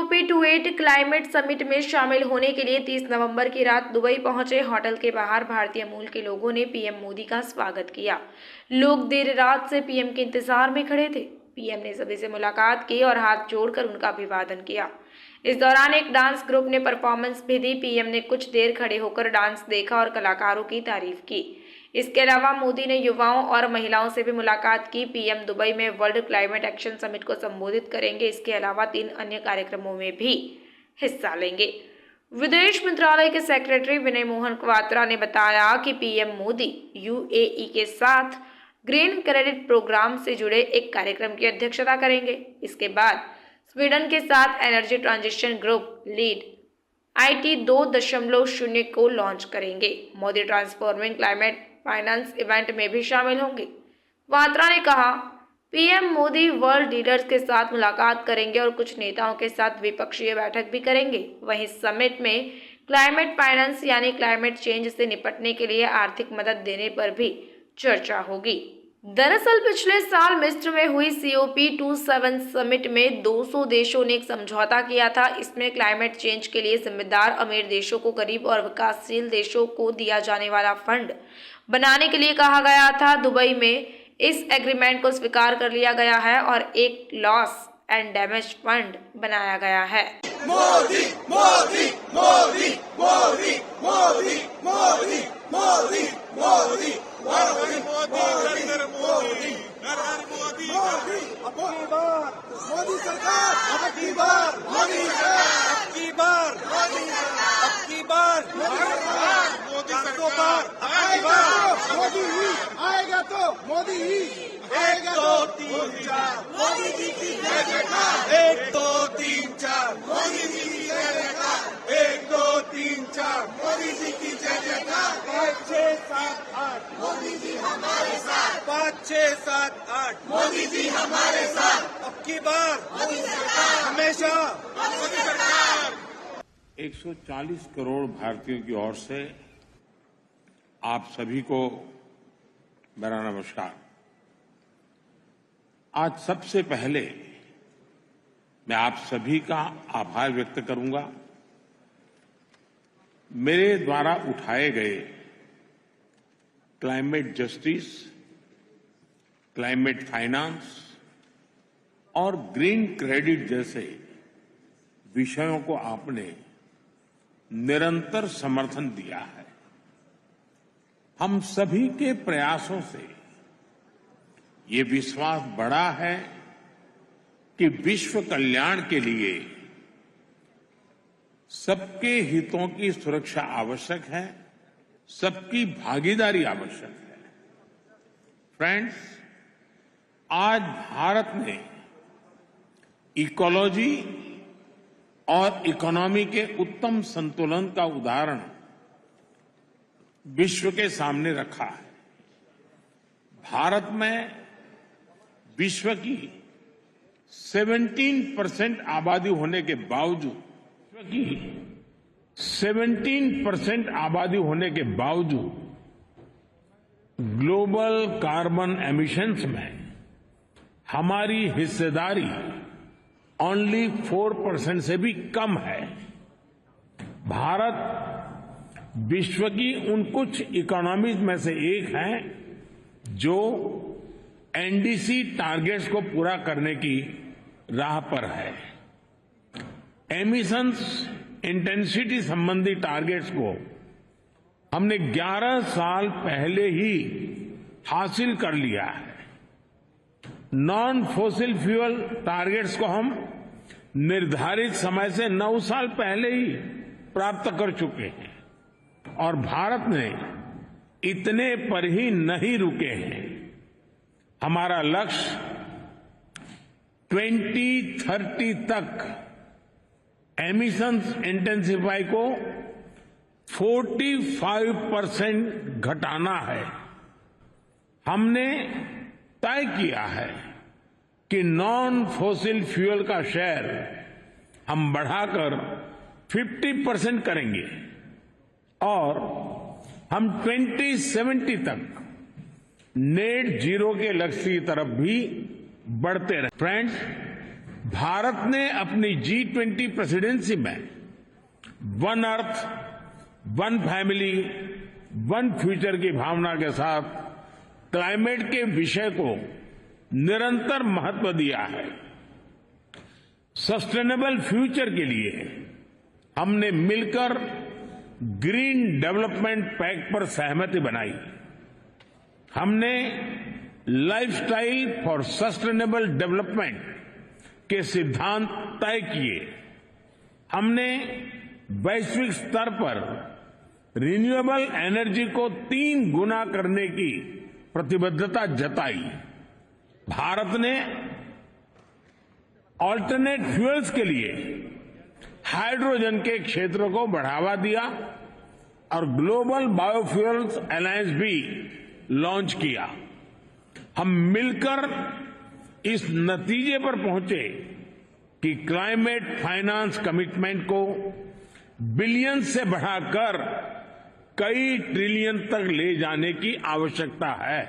COP28 climate summit में शामिल होने के लिए 30 नवंबर की रात दुबई पहुंचे होटल के बाहर भारतीय मूल के लोगों ने पीएम मोदी का स्वागत किया। लोग देर रात से पीएम के इंतजार में खड़े थे। पीएम ने सभी से मुलाकात की और हाथ जोड़कर उनका अभिवादन किया। इस दौरान एक डांस ग्रुप ने परफॉर्मेंस भी दी। पीएम ने कुछ देर खड़े होकर डांस देखा और कलाकारों की तारीफ की। इसके अलावा मोदी ने युवाओं और महिलाओं से भी मुलाकात की। पीएम दुबई में वर्ल्ड क्लाइमेट एक्शन समिट को संबोधित करेंगे। इसके अलावा 3 अन्य कार्यक्रमों में भी हिस्सा लेंगे। विदेश मंत्रालय के सेक्रेटरी विनय मोहन क्वात्रा ने बताया कि पीएम मोदी यूएई के साथ ग्रीन क्रेडिट प्रोग्राम से जुड़े एक कार्यक्रम की अध्यक्षता करेंगे। इसके बाद स्वीडन के साथ energy transition group lead IT 2.0 को लॉन्च करेंगे। Modi transforming climate finance event में भी शामिल होंगे। वात्रा ने कहा, पीएम मोदी वर्ल्ड लीडर्स के साथ मुलाकात करेंगे और कुछ नेताओं के साथ द्विपक्षीय बैठक भी करेंगे। वहीं समिट में क्लाइमेट फाइनेंस यानी क्लाइमेट चेंज से निपटने के लिए आर्थिक मदद देने पर भी चर्चा होगी। दरअसल पिछले साल मिस्र में हुई COP27 समिट में 200 देशों ने एक समझौता किया था। इसमें क्लाइमेट चेंज के लिए जिम्मेदार अमीर देशों को गरीब और विकासशील देशों को दिया जाने वाला फंड बनाने के लिए कहा गया था। दुबई में इस एग्रीमेंट को स्वीकार कर लिया गया है और एक लॉस एंड डैमेज फंड बनाया गया है। मोदी मोदी मोदी मोदी मोदी मोदी मोदी मोदी मोदी मोदी सरकार अब की बार मोदी अब की बार अब की बार मोदी सरकार अब की बार मोदी ही आएगा तो मोदी ही आएगा। 1 2 3 4 मोदी जी की जय जयकार। 1 2 3 4 मोदी जी की जय जयकार। 1 2 3 4 मोदी जी की जय जयकार। 5 6 7 8 मोदी जी हमारे साथ। 5 6 7 8 मोदी जी हमारे साथ। अब की बार मोदी सरकार हमेशा मोदी सरकार। 140 करोड़ भारतीयों की ओर से आप सभी को मेरा नमस्कार। आज सबसे पहले मैं आप सभी का आभार व्यक्त करूंगा। मेरे द्वारा उठाए गए क्लाइमेट जस्टिस, क्लाइमेट फाइनेंस और ग्रीन क्रेडिट जैसे विषयों को आपने निरंतर समर्थन दिया है। हम सभी के प्रयासों से ये विश्वास बढ़ा है कि विश्व कल्याण के लिए सबके हितों की सुरक्षा आवश्यक है, सबकी भागीदारी आवश्यक है। फ्रेंड्स, आज भारत ने इकोलॉजी और इकोनॉमी के उत्तम संतुलन का उदाहरण विश्व के सामने रखा है। भारत में विश्व की 17% आबादी होने के बावजूद 17% आबादी होने के बावजूद ग्लोबल कार्बन एमिशंस में हमारी हिस्सेदारी ओनली 4% से भी कम है। भारत विश्व की उन कुछ इकोनॉमीज में से एक है जो NDC टारगेट्स को पूरा करने की राह पर है। एमिशंस इंटेंसिटी संबंधी टारगेट्स को हमने 11 साल पहले ही हासिल कर लिया है। नॉन फॉसिल फ्यूल टारगेट्स को हम निर्धारित समय से 9 साल पहले ही प्राप्त कर चुके हैं और भारत ने इतने पर ही नहीं रुके हैं। हमारा लक्ष्य 2030 तक एमिशंस इंटेंसिफाई को 45% घटाना है। हमने तय किया है कि नॉन फॉसिल फ्यूल का शेयर हम बढ़ाकर 50% करेंगे और हम 2070 तक नेट जीरो के लक्ष्य की तरफ भी बढ़ते रहे। फ्रेंड्स, भारत ने अपनी G20 प्रेसिडेंसी में one earth, one family, one future की भावना के साथ क्लाइमेट के विषय को निरंतर महत्व दिया है। सस्टेनेबल फ्यूचर के लिए हमने मिलकर ग्रीन डेवलपमेंट पैक्ट पर सहमति बनाई। हमने लाइफस्टाइल फॉर सस्टेनेबल डेवलपमेंट के सिद्धांत तय किए। हमने वैश्विक स्तर पर रिन्यूएबल एनर्जी को 3 गुना करने की प्रतिबद्धता जताई। भारत ने ऑल्टरनेट फ्यूल्स के लिए हाइड्रोजन के क्षेत्र को बढ़ावा दिया और ग्लोबल बायोफ्यूल्स अलायंस भी लॉन्च किया। हम मिलकर इस नतीजे पर पहुंचे कि क्लाइमेट फाइनेंस कमिटमेंट को बिलियन से बढ़ाकर कई ट्रिलियन तक ले जाने की आवश्यकता है।